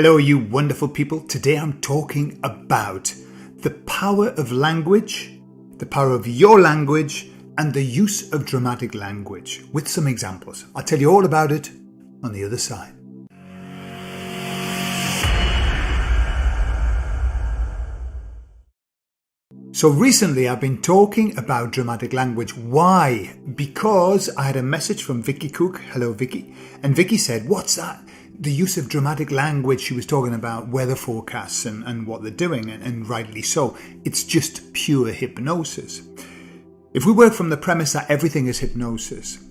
Hello, you wonderful people. Today I'm talking about the power of language, the power of your language, and the use of dramatic language with some examples. I'll tell you all about it on the other side. So recently I've been talking about dramatic language. Why? Because I had a message from Vicky Cook. Hello, Vicky. And Vicky said, what's that? The use of dramatic language. She was talking about weather forecasts and what they're doing, and rightly so. It's just pure hypnosis. If we work from the premise that everything is hypnosis,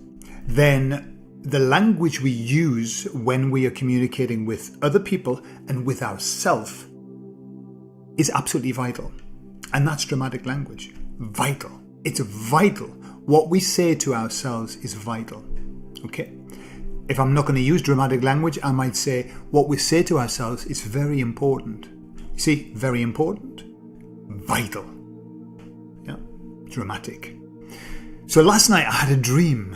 then the language we use when we are communicating with other people and with ourselves is absolutely vital. And that's dramatic language. Vital. It's vital. What we say to ourselves is vital. Okay? If I'm not going to use dramatic language, I might say what we say to ourselves is very important. You see, very important, vital. Yeah, dramatic. So last night I had a dream.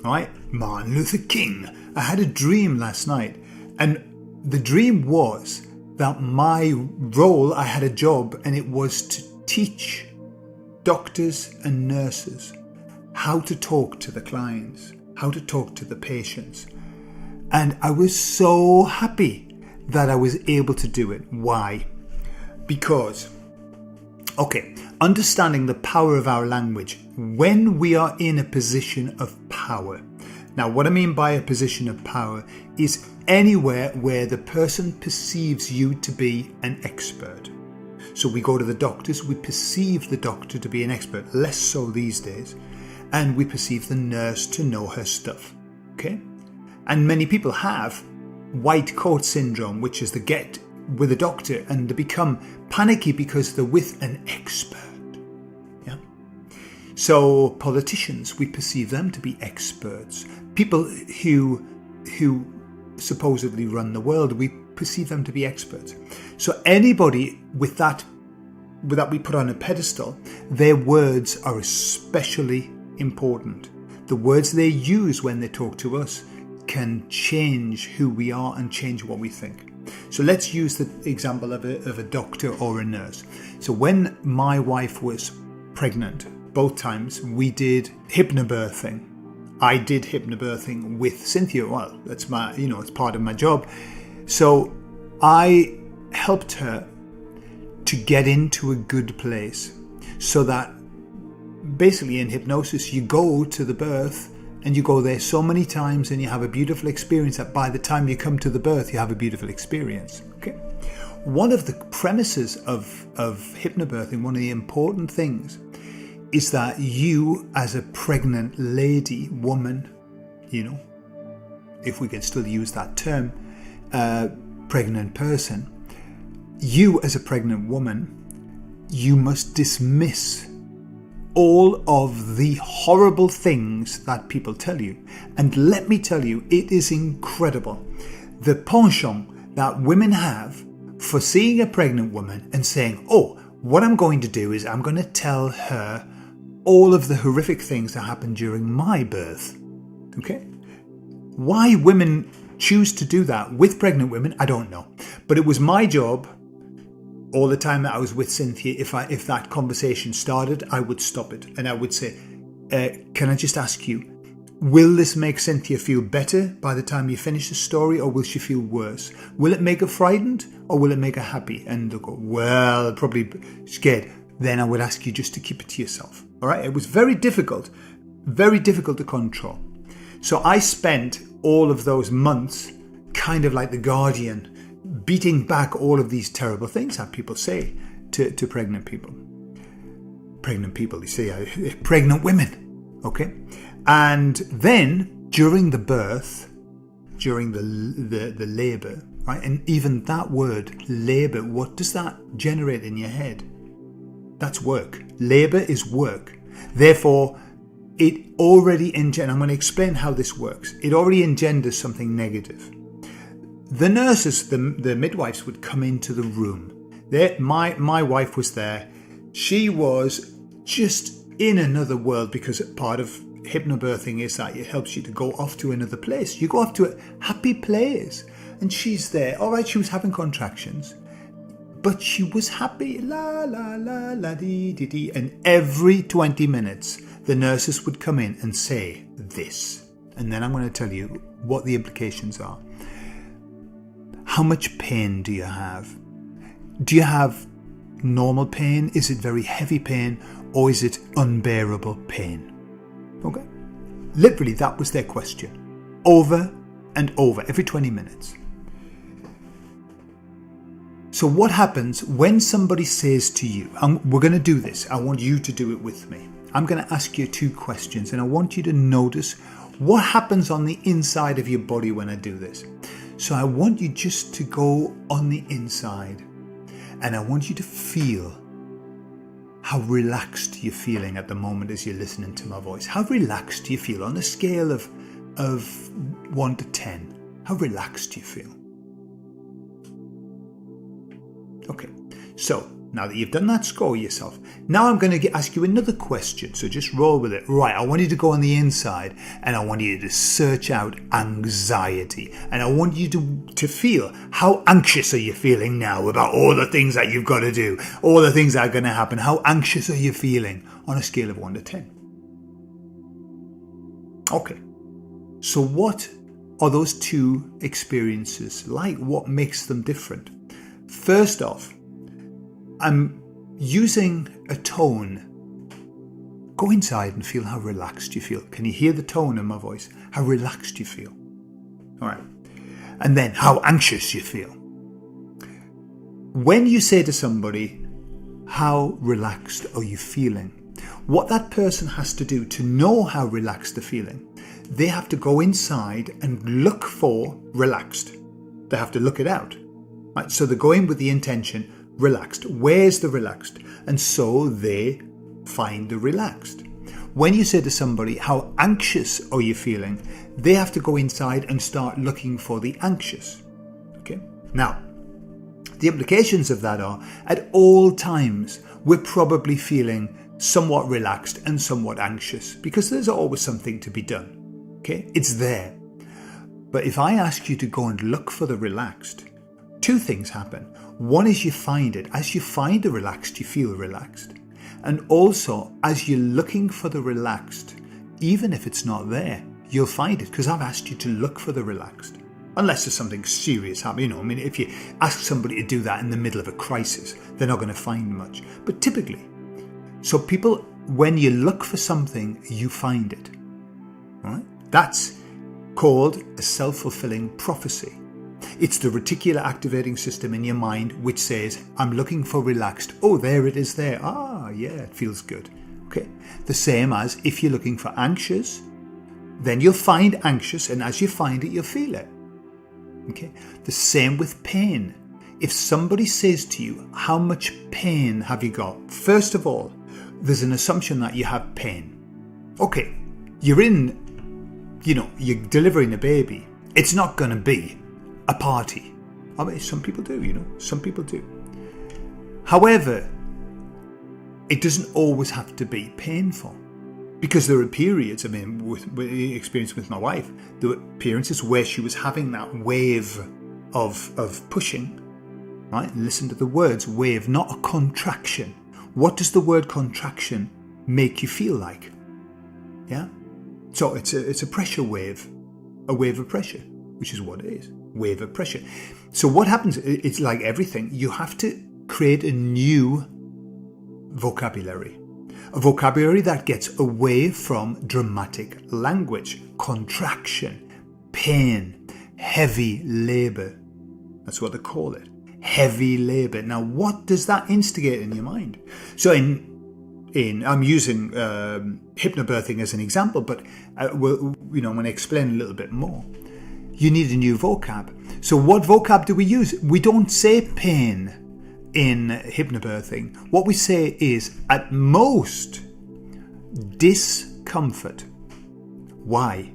All right, Martin Luther King. I had a dream last night, and the dream was that my role, I had a job, and it was to teach doctors and nurses how to talk to the clients, how to talk to the patients. And I was so happy that I was able to do it. Why? Because, understanding the power of our language when we are in a position of power. Now, what I mean by a position of power is anywhere where the person perceives you to be an expert. So we go to the doctors, we perceive the doctor to be an expert, less so these days, and we perceive the nurse to know her stuff. Okay? And many people have white coat syndrome, which is they get with a doctor and they become panicky because they're with an expert. Yeah. So politicians, we perceive them to be experts. People who supposedly run the world, we perceive them to be experts. So anybody with that we put on a pedestal, their words are especially important. The words they use when they talk to us can change who we are and change what we think. So let's use the example of a doctor or a nurse. So when my wife was pregnant, both times we did hypnobirthing. I did hypnobirthing with Cynthia. Well, that's my, it's part of my job. So I helped her to get into a good place so that basically in hypnosis, you go to the birth and you go there so many times and you have a beautiful experience that by the time you come to the birth, you have a beautiful experience. Okay. One of the premises of hypnobirthing, one of the important things, is that you as a pregnant lady, woman, if we can still use that term, pregnant person, you as a pregnant woman, you must dismiss all of the horrible things that people tell you. And let me tell you, it is incredible. The penchant that women have for seeing a pregnant woman and saying, oh, what I'm going to do is I'm going to tell her all of the horrific things that happened during my birth. Okay? Why women choose to do that with pregnant women, I don't know. But it was my job. All the time that I was with Cynthia, if that conversation started, I would stop it and I would say, can I just ask you, will this make Cynthia feel better by the time you finish the story, or will she feel worse? Will it make her frightened or will it make her happy? And they'll go, well, probably scared. Then I would ask you just to keep it to yourself. All right. It was very difficult to control. So I spent all of those months kind of like the guardian, beating back all of these terrible things that people say to pregnant people. Pregnant people, you see, pregnant women, okay? And then during the birth, during the labour, right? And even that word, labour, what does that generate in your head? That's work. Labour is work. Therefore, it already engenders, I'm going to explain how this works. It already engenders something negative. The nurses, the midwives would come into the room. My wife was there. She was just in another world, because part of hypnobirthing is that it helps you to go off to another place. You go off to a happy place. and she's there. All right, she was having contractions, but she was happy. La, la, la, la, dee, dee, dee. And every 20 minutes, the nurses would come in and say this. And then I'm going to tell you what the implications are. How much pain do you have? Do you have normal pain? Is it very heavy pain? Or is it unbearable pain? Okay. Literally, that was their question. Over and over, every 20 minutes. So what happens when somebody says to you, we're going to do this. I want you to do it with me. I'm going to ask you 2 questions, and I want you to notice what happens on the inside of your body when I do this. So I want you just to go on the inside, and I want you to feel how relaxed you're feeling at the moment as you're listening to my voice. How relaxed do you feel on a scale of 1 to 10? How relaxed do you feel? Okay, so now that you've done that, score yourself. Now I'm going to ask you another question, so just roll with it. Right, I want you to go on the inside, and I want you to search out anxiety. And I want you to feel, how anxious are you feeling now about all the things that you've got to do, all the things that are going to happen. How anxious are you feeling on a scale of 1 to 10? Okay, so what are those 2 experiences like? What makes them different? First off, I'm using a tone. Go inside and feel how relaxed you feel. Can you hear the tone in my voice? How relaxed you feel. All right. And then how anxious you feel. When you say to somebody, how relaxed are you feeling? What that person has to do to know how relaxed they're feeling, they have to go inside and look for relaxed. They have to look it out. Right, so they go in with the intention, relaxed. Where's the relaxed? And so they find the relaxed. When you say to somebody, how anxious are you feeling? They have to go inside and start looking for the anxious. Okay. Now, the implications of that are, at all times, we're probably feeling somewhat relaxed and somewhat anxious, because there's always something to be done. Okay. It's there. But if I ask you to go and look for the relaxed, 2 things happen. One is you find it. As you find the relaxed, you feel relaxed. And also, as you're looking for the relaxed, even if it's not there, you'll find it, because I've asked you to look for the relaxed. Unless there's something serious happening. If you ask somebody to do that in the middle of a crisis, they're not going to find much. But typically, so people, when you look for something, you find it. All right? That's called a self-fulfilling prophecy. It's the reticular activating system in your mind which says, I'm looking for relaxed. Oh, there it is there. Ah, yeah, it feels good. Okay. The same as if you're looking for anxious, then you'll find anxious, and as you find it, you'll feel it. Okay. The same with pain. If somebody says to you, how much pain have you got? First of all, there's an assumption that you have pain. Okay. You're delivering a baby. It's not going to be a party. I mean, some people do, some people do. However, it doesn't always have to be painful, because there are periods, with the experience with my wife, there were appearances where she was having that wave of pushing, right? Listen to the words, wave, not a contraction. What does the word contraction make you feel like? Yeah? So it's a pressure wave, a wave of pressure, which is what it is. Wave of pressure. So what happens, it's like everything, you have to create a new vocabulary. A vocabulary that gets away from dramatic language, contraction, pain, heavy labor. That's what they call it. Heavy labor. Now, what does that instigate in your mind? So I'm using hypnobirthing as an example, but I'm going to explain a little bit more. You need a new vocab. So what vocab do we use? We don't say pain in hypnobirthing. What we say is, at most, discomfort. Why?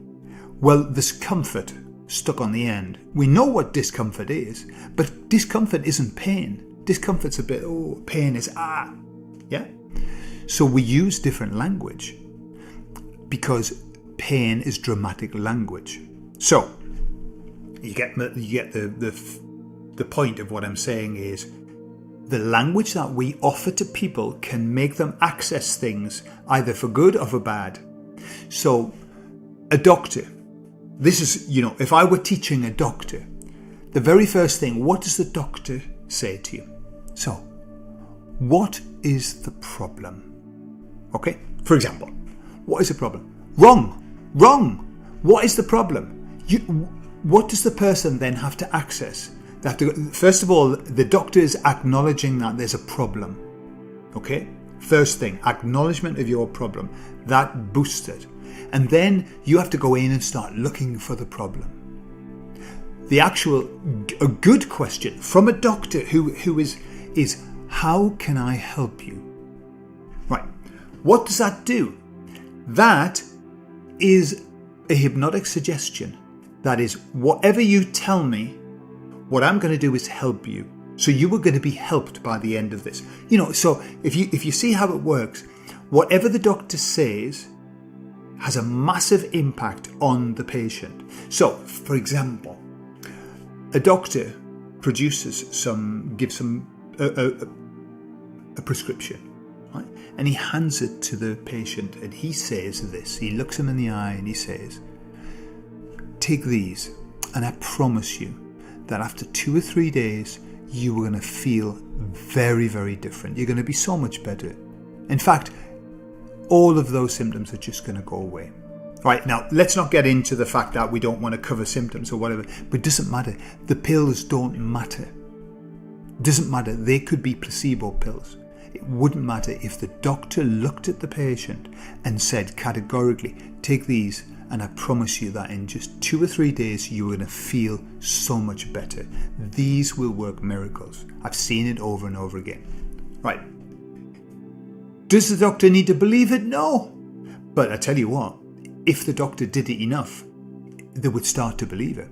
Well, there's comfort stuck on the end. We know what discomfort is, but discomfort isn't pain. Discomfort's a bit, pain is yeah? So we use different language because pain is dramatic language. So, you get the point of what I'm saying is the language that we offer to people can make them access things either for good or for bad. So a doctor, this is, if I were teaching a doctor, the very first thing, what does the doctor say to you? So, what is the problem? Okay, for example, what is the problem? Wrong. What is the problem? What does the person then have to access? First of all, the doctor is acknowledging that there's a problem. Okay? First thing, acknowledgement of your problem. That boosts it. And then you have to go in and start looking for the problem. A good question from a doctor who is how can I help you? Right. What does that do? That is a hypnotic suggestion. That is, whatever you tell me, what I'm going to do is help you. So you are going to be helped by the end of this. So if you see how it works, whatever the doctor says has a massive impact on the patient. So, for example, a doctor gives a prescription, right? And he hands it to the patient and he says this. He looks him in the eye and he says, take these and I promise you that after 2 or 3 days, you are going to feel very, very different. You're going to be so much better. In fact, all of those symptoms are just going to go away. Right, now, let's not get into the fact that we don't want to cover symptoms or whatever, but it doesn't matter. The pills don't matter. It doesn't matter. They could be placebo pills. It wouldn't matter if the doctor looked at the patient and said categorically, take these and I promise you that in just 2 or 3 days, you're going to feel so much better. These will work miracles. I've seen it over and over again. Right. Does the doctor need to believe it? No. But I tell you what, if the doctor did it enough, they would start to believe it.